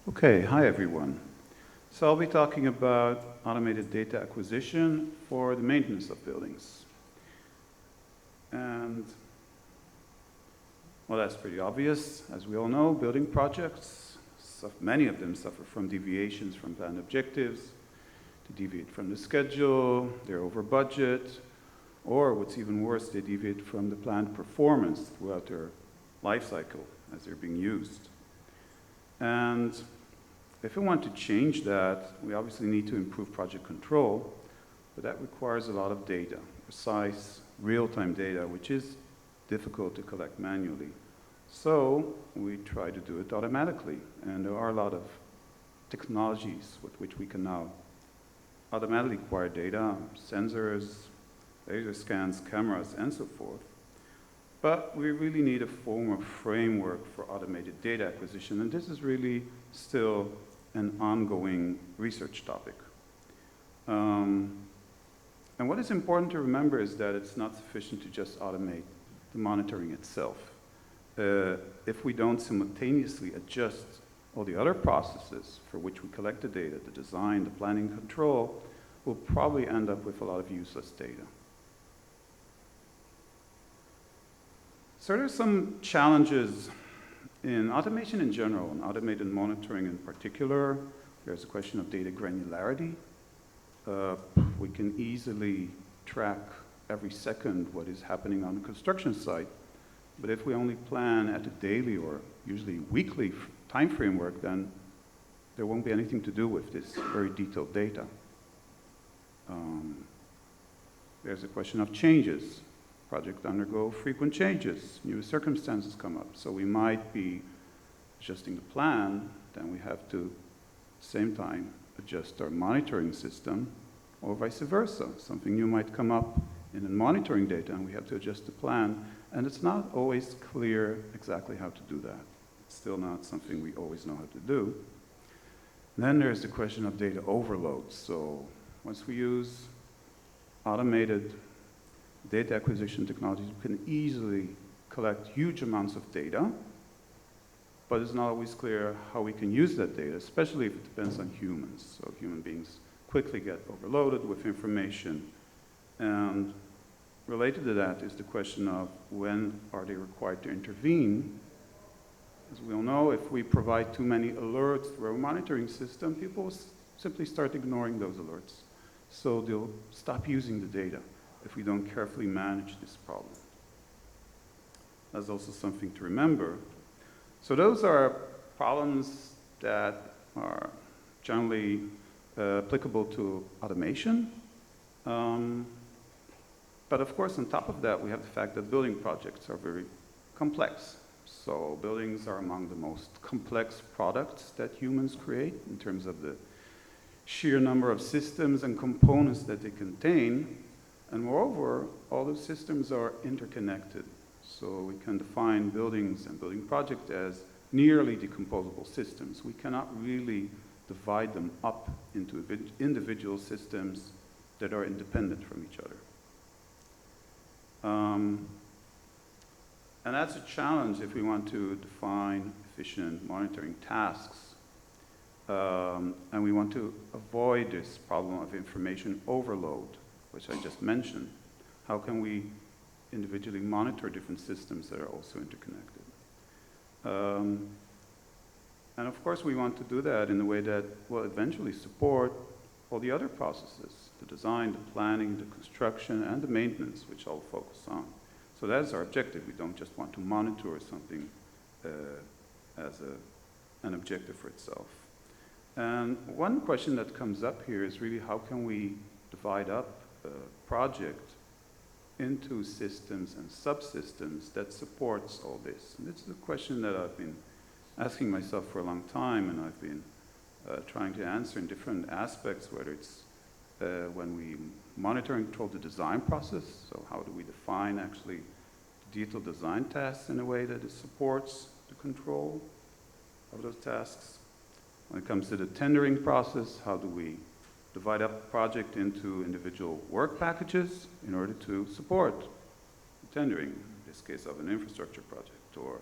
Okay, hi everyone. So I'll be talking about automated data acquisition for the maintenance of buildings. And, well, that's pretty obvious. As we all know, building projects, many of them suffer from deviations from planned objectives, to deviate from the schedule, they're over budget, or what's even worse, they deviate from the planned performance throughout their life cycle as they're being used. And if we want to change that, we obviously need to improve project control, but that requires a lot of data, precise, real-time data, which is difficult to collect manually. So we try to do it automatically, and there are a lot of technologies with which we can now automatically acquire data, sensors, laser scans, cameras, and so forth. But we really need a form of framework for automated data acquisition, and this is really still an ongoing research topic. And what is important to remember is that it's not sufficient to just automate the monitoring itself. If we don't simultaneously adjust all the other processes for which we collect the data, the design, the planning, control, we'll probably end up with a lot of useless data. So there's some challenges in automation in general, and automated monitoring in particular. There's a question of data granularity. We can easily track every second what is happening on a construction site, but if we only plan at a daily or usually weekly time framework, then there won't be anything to do with this very detailed data. There's a question of changes. Projects undergo frequent changes, new circumstances come up. So we might be adjusting the plan, then we have to, at the same time, adjust our monitoring system, or vice versa. Something new might come up in the monitoring data, and we have to adjust the plan, and it's not always clear exactly how to do that. It's still not something we always know how to do. And then there's the question of data overload. So once we use automated data acquisition technologies, we can easily collect huge amounts of data, but it's not always clear how we can use that data, especially if it depends on humans. So human beings quickly get overloaded with information. And related to that is the question of when are they required to intervene. As we all know, if we provide too many alerts through our monitoring system, people will simply start ignoring those alerts. So they'll stop using the data if we don't carefully manage this problem. That's also something to remember. So those are problems that are generally applicable to automation. But of course, on top of that, we have the fact that building projects are very complex. So buildings are among the most complex products that humans create in terms of the sheer number of systems and components that they contain. And moreover, all those systems are interconnected. So we can define buildings and building projects as nearly decomposable systems. We cannot really divide them up into individual systems that are independent from each other. And that's a challenge if we want to define efficient monitoring tasks. And we want to avoid this problem of information overload, which I just mentioned. How can we individually monitor different systems that are also interconnected? And of course, we want to do that in a way that will eventually support all the other processes, the design, the planning, the construction, and the maintenance, which I'll focus on. So that's our objective. We don't just want to monitor something as an objective for itself. And one question that comes up here is really how can we divide up a project into systems and subsystems that supports all this? And this is a question that I've been asking myself for a long time, and I've been trying to answer in different aspects, whether it's when we monitor and control the design process, so how do we define actually the detailed design tasks in a way that it supports the control of those tasks? When it comes to the tendering process, how do we divide up the project into individual work packages in order to support the tendering, in this case of an infrastructure project? Or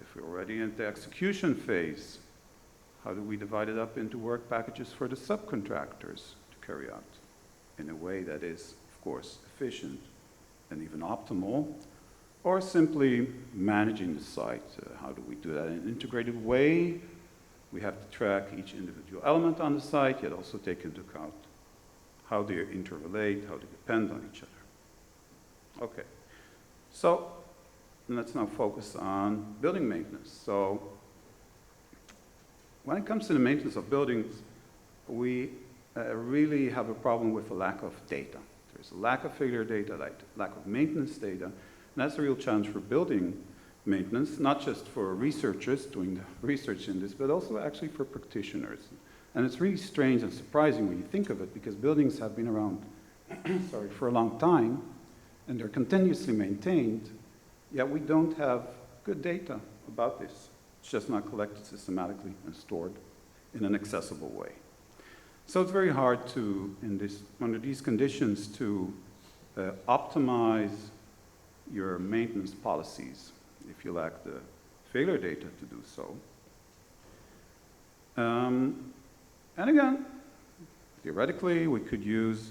if we're already in the execution phase, How do we divide it up into work packages for the subcontractors to carry out in a way that is, of course, efficient and even optimal, or simply managing the site? How do we do that in an integrated way? We have to track each individual element on the site, yet also take into account how they interrelate, how they depend on each other. Okay, so let's now focus on building maintenance. So when it comes to the maintenance of buildings, we really have a problem with a lack of data. There's a lack of failure data, lack of maintenance data, and that's a real challenge for building maintenance, not just for researchers doing the research in this, but also actually for practitioners. And it's really strange and surprising when you think of it, because buildings have been around for a long time, and they're continuously maintained, yet we don't have good data about this. It's just not collected systematically and stored in an accessible way. So it's very hard to, under these conditions, to optimize your maintenance policies if you lack the failure data to do so. And again, theoretically, we could use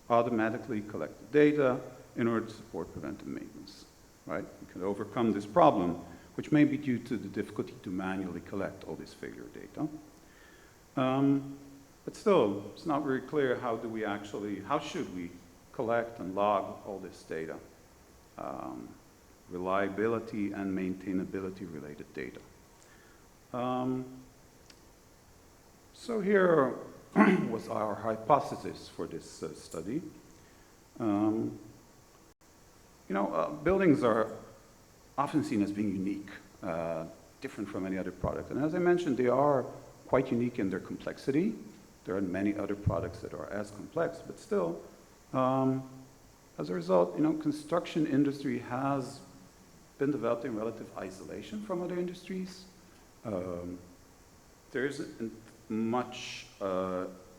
automatically collected data in order to support preventive maintenance, right? We could overcome this problem, which may be due to the difficulty to manually collect all this failure data. But still, it's not very clear how should we collect and log all this data? Reliability and maintainability related data. So here was our hypothesis for this study. Buildings are often seen as being unique, different from any other product. And as I mentioned, they are quite unique in their complexity. There are many other products that are as complex, but still, as a result, construction industry has been developed in relative isolation from other industries. There isn't much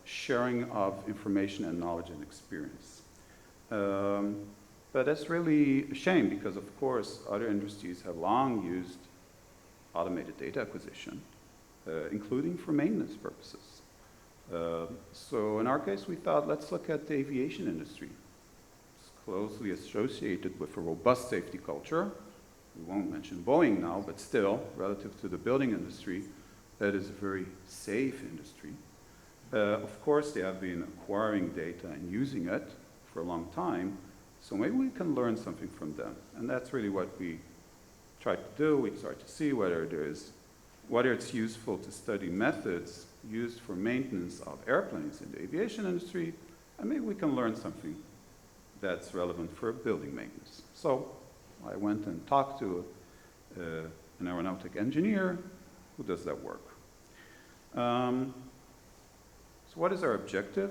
sharing of information and knowledge and experience. But that's really a shame because, of course, other industries have long used automated data acquisition, including for maintenance purposes. So in our case, we thought, let's look at the aviation industry. It's closely associated with a robust safety culture. We won't mention Boeing now, but still, relative to the building industry, that is a very safe industry. Of course, they have been acquiring data and using it for a long time, so maybe we can learn something from them. And that's really what we tried to do. We tried to see whether it's useful to study methods used for maintenance of airplanes in the aviation industry, and maybe we can learn something that's relevant for building maintenance. So I went and talked to an aeronautic engineer who does that work. So what is our objective?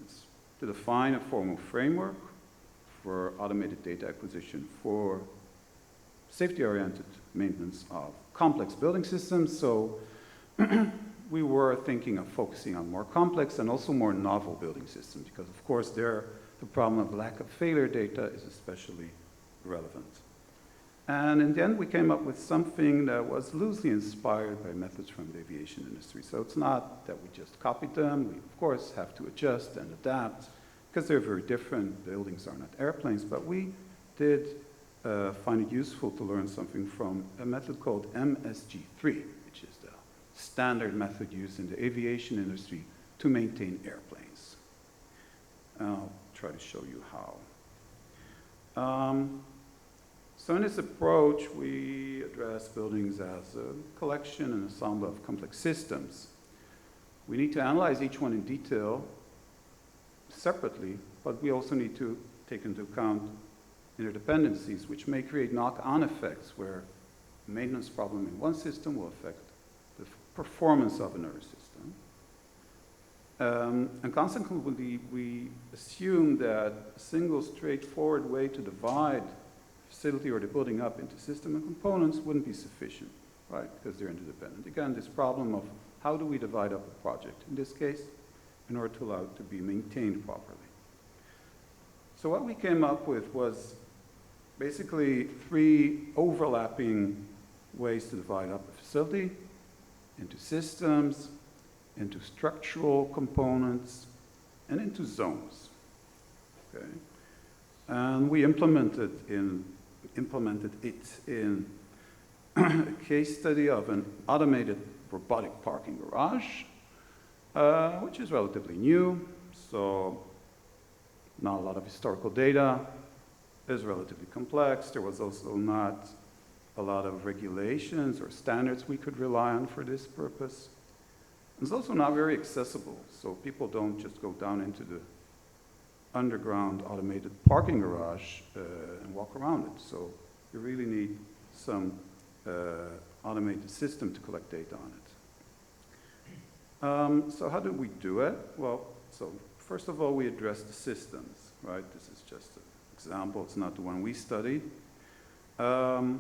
It's to define a formal framework for automated data acquisition for safety-oriented maintenance of complex building systems. So we were thinking of focusing on more complex and also more novel building systems because, of course, the problem of lack of failure data is especially relevant. And in the end, we came up with something that was loosely inspired by methods from the aviation industry. So it's not that we just copied them. We, of course, have to adjust and adapt because they're very different. Buildings are not airplanes, but we did find it useful to learn something from a method called MSG3, which is the standard method used in the aviation industry to maintain airplanes. I'll try to show you how. So in this approach, we address buildings as a collection and ensemble of complex systems. We need to analyze each one in detail separately, but we also need to take into account interdependencies, which may create knock-on effects where a maintenance problem in one system will affect the performance of another system. And consequently, we assume that a single straightforward way to divide facility or the building up into system and components wouldn't be sufficient, right? Because they're interdependent. Again, this problem of how do we divide up a project, in this case, in order to allow it to be maintained properly. So what we came up with was basically 3 overlapping ways to divide up a facility into systems, into structural components, and into zones. Okay? And we implemented it in a case study of an automated robotic parking garage, which is relatively new, so not a lot of historical data, is relatively complex. There was also not a lot of regulations or standards we could rely on for this purpose. It's also not very accessible, so people don't just go down into the underground automated parking garage and walk around it. So you really need some automated system to collect data on it. So how do we do it? Well, so first of all, we address the systems, right? This is just an example. It's not the one we studied. So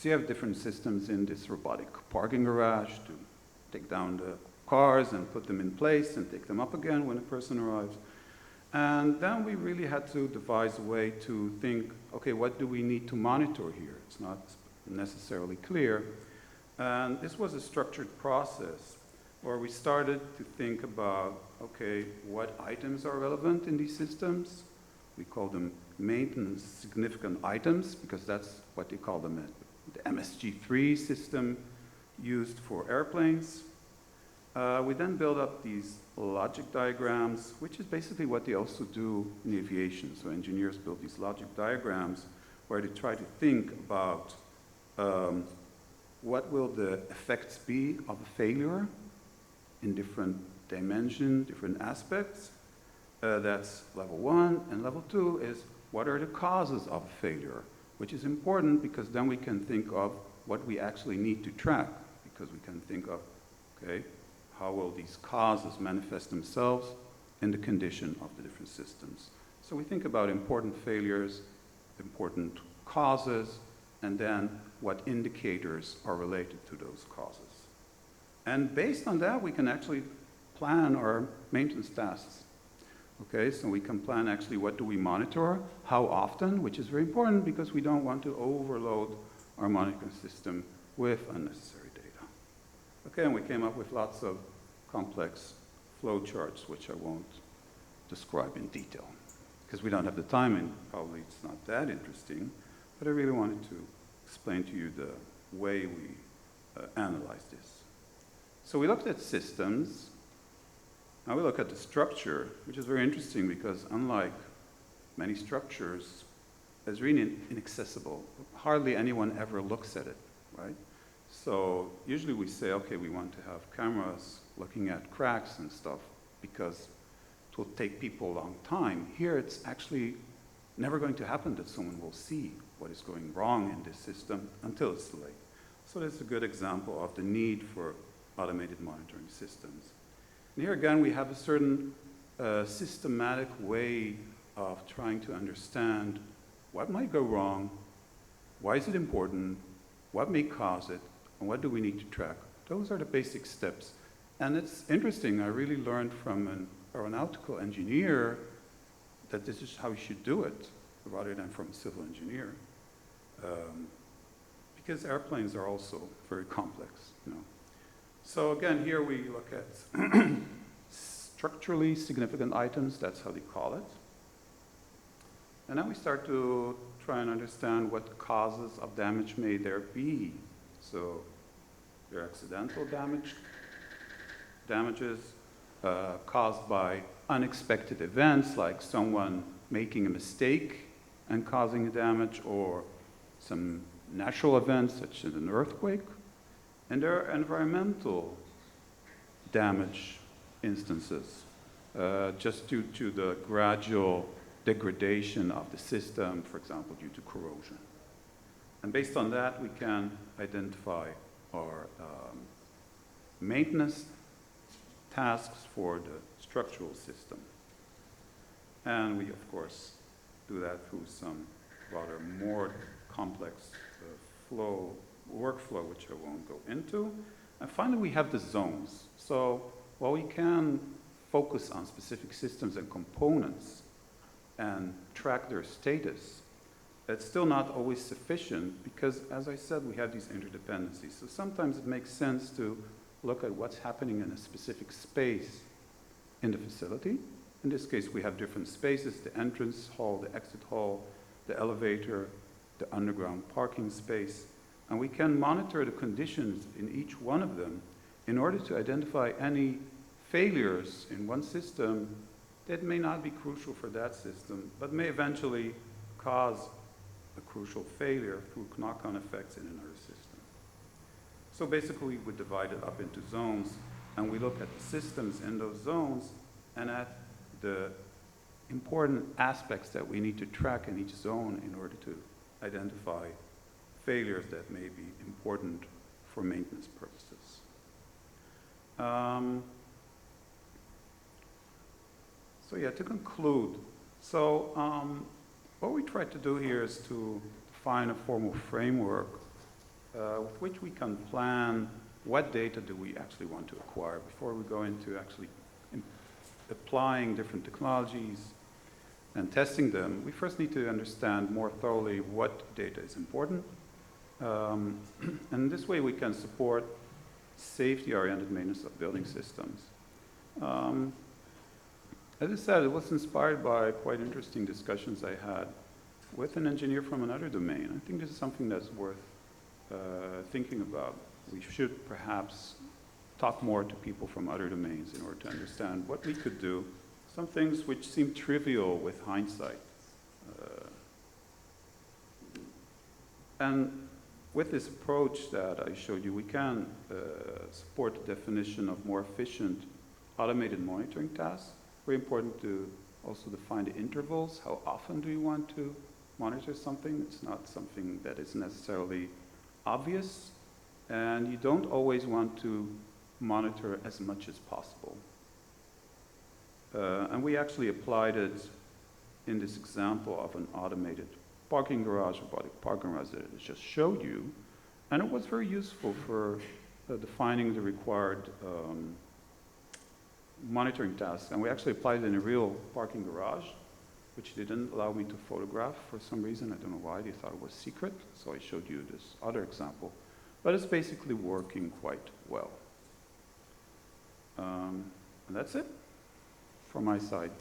you have different systems in this robotic parking garage to take down the cars and put them in place and take them up again when a person arrives. And then we really had to devise a way to think, okay, what do we need to monitor here? It's not necessarily clear. And this was a structured process where we started to think about, okay, what items are relevant in these systems? We call them maintenance significant items because that's what they call them, the MSG3 system used for airplanes. We then build up these logic diagrams, which is basically what they also do in aviation. So engineers build these logic diagrams where they try to think about what will the effects be of a failure in different dimensions, different aspects. That's level 1. And level 2 is what are the causes of a failure, which is important because then we can think of what we actually need to track, because we can think of, okay, how will these causes manifest themselves in the condition of the different systems. So we think about important failures, important causes, and then what indicators are related to those causes. And based on that, we can actually plan our maintenance tasks. Okay, so we can plan actually what do we monitor, how often, which is very important because we don't want to overload our monitoring system with unnecessary data. Okay, and we came up with lots of complex flow charts, which I won't describe in detail because we don't have the time and probably it's not that interesting, but I really wanted to explain to you the way we analyze this. So we looked at systems. Now we look at the structure, which is very interesting because unlike many structures, it's really inaccessible. Hardly anyone ever looks at it, right? So usually we say, okay, we want to have cameras looking at cracks and stuff because it will take people a long time. Here it's actually never going to happen that someone will see what is going wrong in this system until it's too late. So that's a good example of the need for automated monitoring systems. And here again, we have a certain systematic way of trying to understand what might go wrong, why is it important, what may cause it, and what do we need to track. Those are the basic steps. And it's interesting, I really learned from an aeronautical engineer that this is how you should do it, rather than from a civil engineer. Because airplanes are also very complex, you know. So again, here we look at structurally significant items, that's how they call it. And then we start to try and understand what causes of damage may there be. So there are accidental damages caused by unexpected events, like someone making a mistake and causing a damage, or some natural events such as an earthquake. And there are environmental damage instances, just due to the gradual degradation of the system, for example, due to corrosion. And based on that, we can identify our maintenance tasks for the structural system. And we, of course, do that through some rather more complex workflow, which I won't go into. And finally, we have the zones. So while we can focus on specific systems and components and track their status, it's still not always sufficient because, as I said, we have these interdependencies. So sometimes it makes sense to look at what's happening in a specific space in the facility. In this case, we have different spaces: the entrance hall, the exit hall, the elevator, the underground parking space. And we can monitor the conditions in each one of them in order to identify any failures in one system that may not be crucial for that system, but may eventually cause a crucial failure through knock-on effects in another system. So basically, we divide it up into zones, and we look at the systems in those zones and at the important aspects that we need to track in each zone in order to identify failures that may be important for maintenance purposes. So yeah, to conclude, what we try to do here is to find a formal framework with which we can plan what data do we actually want to acquire before we go into actually applying different technologies and testing them. We first need to understand more thoroughly what data is important. And this way we can support safety-oriented maintenance of building systems. As I said, it was inspired by quite interesting discussions I had with an engineer from another domain. I think this is something that's worth thinking about. We should perhaps talk more to people from other domains in order to understand what we could do, some things which seem trivial with hindsight. And with this approach that I showed you, we can support the definition of more efficient automated monitoring tasks. Very important to also define the intervals. How often do you want to monitor something? It's not something that is necessarily obvious, and you don't always want to monitor as much as possible. And we actually applied it in this example of an automated parking garage, robotic parking garage that I just showed you, and it was very useful for defining the required monitoring tasks. And we actually applied it in a real parking garage, which didn't allow me to photograph for some reason. I don't know why. They thought it was secret, so I showed you this other example. But it's basically working quite well. And that's it from my side.